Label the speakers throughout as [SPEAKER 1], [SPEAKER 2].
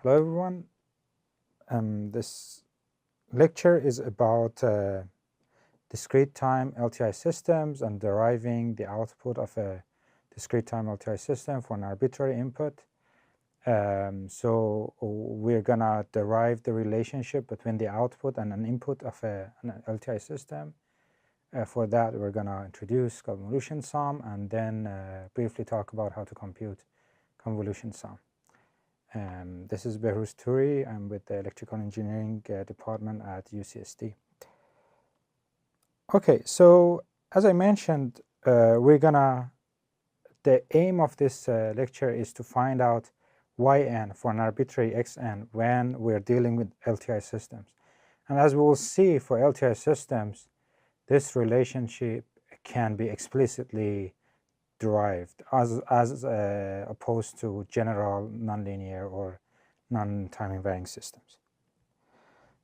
[SPEAKER 1] Hello everyone. This lecture is about discrete time LTI systems and deriving the output of a discrete time LTI system for an arbitrary input. So we're gonna derive the relationship between the output and an input of an LTI system. For that, we're gonna introduce convolution sum and then briefly talk about how to compute convolution sum. This is Touri. I'm with the electrical engineering department at UCSD. Okay, so as I mentioned, the aim of this lecture is to find out yn for an arbitrary xn when we're dealing with LTI systems. And as we will see for LTI systems, this relationship can be explicitly derived as opposed to general nonlinear or non-timing varying systems.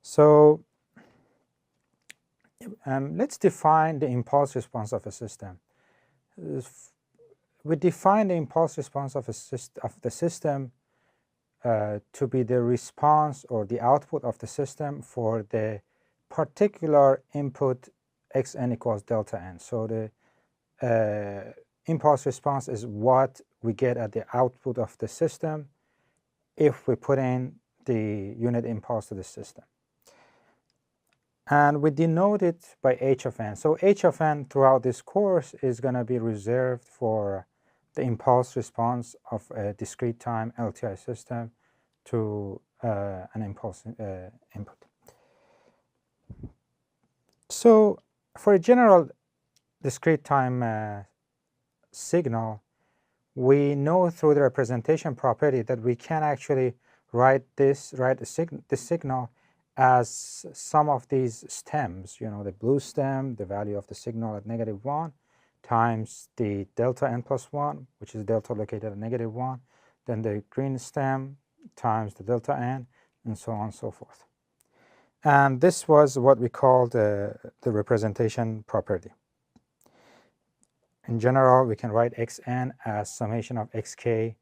[SPEAKER 1] So let's define the impulse response of a system. We define the impulse response of the system to be the response or the output of the system for the particular input xn equals delta n. So the impulse response is what we get at the output of the system if we put in the unit impulse to the system. And we denote it by h of n. So h of n throughout this course is going to be reserved for the impulse response of a discrete time LTI system to an impulse input. So for a general discrete time signal, we know through the representation property that we can actually write the signal as some of these stems, the blue stem, the value of the signal at -1, times the delta n plus 1, which is delta located at -1, then the green stem times the delta n, and so on and so forth. And this was what we called the representation property. In general, we can write xn as summation of xk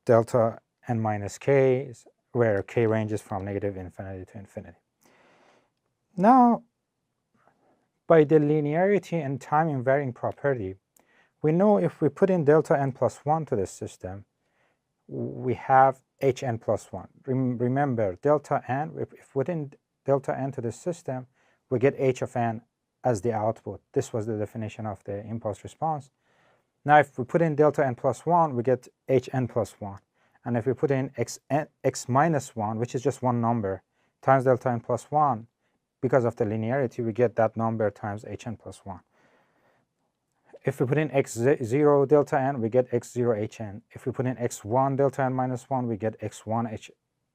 [SPEAKER 1] delta n minus k, where k ranges from -infinity to infinity. Now, by the linearity and time invariant property, we know if we put in delta n plus 1 to the system, we have hn plus 1. Remember, delta n, if we put in delta n to the system, we get h of n as the output. This was the definition of the impulse response. Now, if we put in delta n plus 1, we get hn plus 1. And if we put in x minus 1, which is just one number, times delta n plus 1, because of the linearity, we get that number times hn plus 1. If we put in x0 delta n, we get x0 hn. If we put in x1 delta n minus 1, we get x1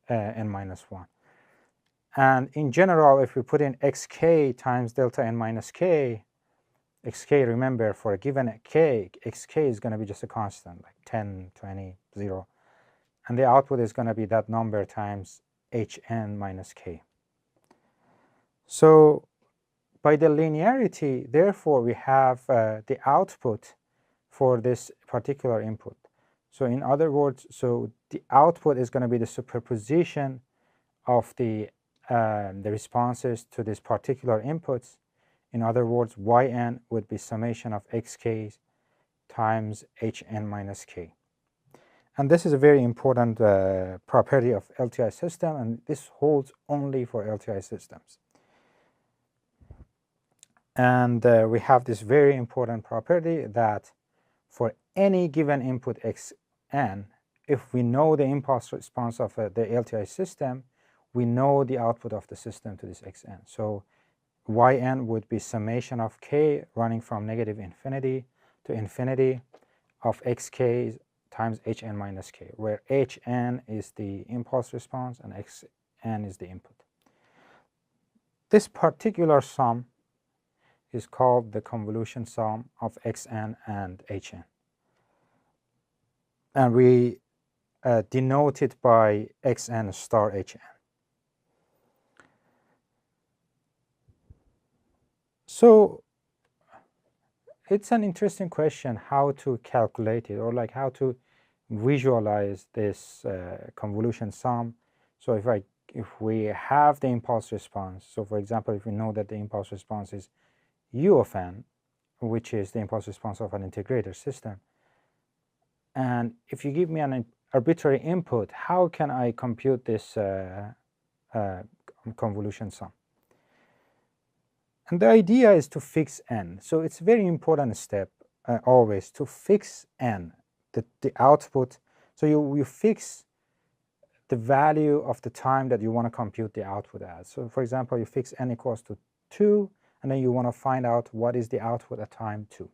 [SPEAKER 1] n minus 1. And in general, if we put in xk times delta n minus k, xk, remember, for a given k, xk is going to be just a constant, like 10, 20, 0. And the output is going to be that number times hn minus k. So by the linearity, therefore, we have the output for this particular input. So in other words, so the output is going to be the superposition of the responses to these particular inputs. In other words, yn would be summation of xk times hn minus k. And this is a very important property of LTI system, and this holds only for LTI systems. And we have this very important property that for any given input xn, if we know the impulse response of the LTI system, we know the output of the system to this xn. So yn would be summation of k running from -infinity to infinity of xk times hn minus k, where hn is the impulse response and xn is the input. This particular sum is called the convolution sum of xn and hn. And we denote it by xn star hn. So it's an interesting question how to calculate it, or like how to visualize this convolution sum. So if we have the impulse response, so for example, if we know that the impulse response is u of n, which is the impulse response of an integrator system, and if you give me an arbitrary input, how can I compute this convolution sum? And the idea is to fix n. So it's a very important step always to fix n, the output. So you fix the value of the time that you want to compute the output as. So for example, you fix n equals to 2, and then you want to find out what is the output at time 2.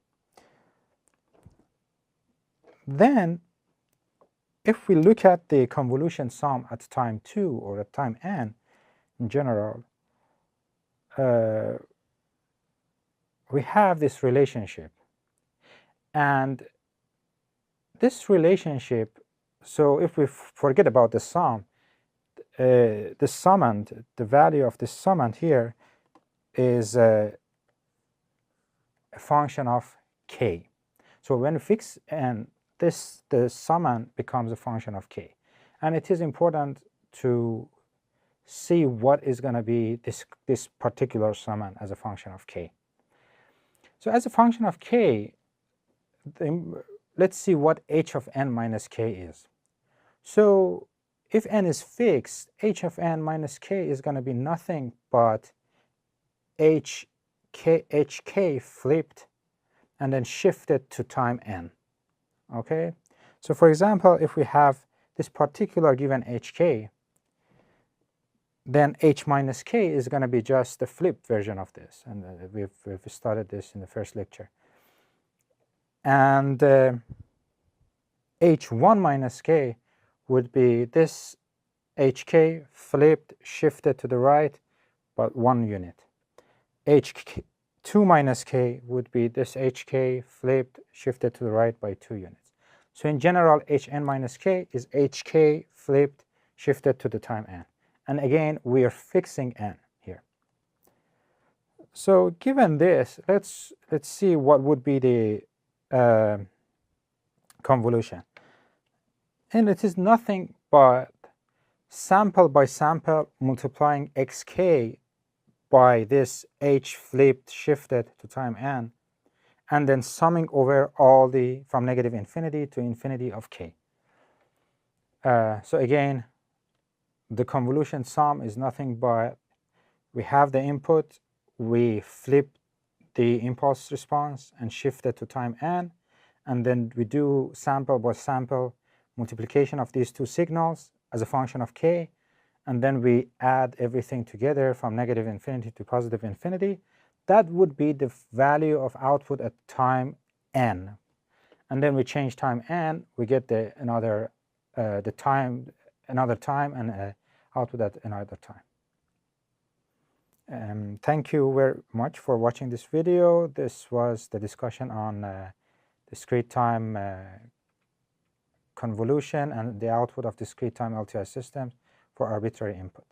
[SPEAKER 1] Then, if we look at the convolution sum at time 2 or at time n in general, we have this relationship. And this relationship, so if we forget about the sum, the summand, the value of the summand here is a function of k. So when we fix n, the summand becomes a function of k. And it is important to see what is going to be this particular summand as a function of k. So as a function of k, let's see what h of n minus k is. So if n is fixed, h of n minus k is going to be nothing but hk flipped and then shifted to time n. Okay? So for example, if we have this particular given hk, then h minus k is going to be just the flipped version of this. And we've studied this in the first lecture. And h1 minus k would be this hk flipped, shifted to the right, but 1 unit. h2 minus k would be this hk flipped, shifted to the right by 2 units. So in general, hn minus k is hk flipped, shifted to the time n. And again, we are fixing n here. So given this, let's see what would be the convolution. And it is nothing but sample by sample multiplying xk by this h flipped shifted to time n, and then summing over all the from negative infinity to infinity of k. So again, the convolution sum is nothing but we have the input, we flip the impulse response and shift it to time n, and then we do sample by sample multiplication of these two signals as a function of k, and then we add everything together from negative infinity to positive infinity. That would be the value of output at time n. And then we change time n, we get another time and output at another time. Thank you very much for watching this video. This was the discussion on discrete time convolution and the output of discrete time LTI systems for arbitrary input.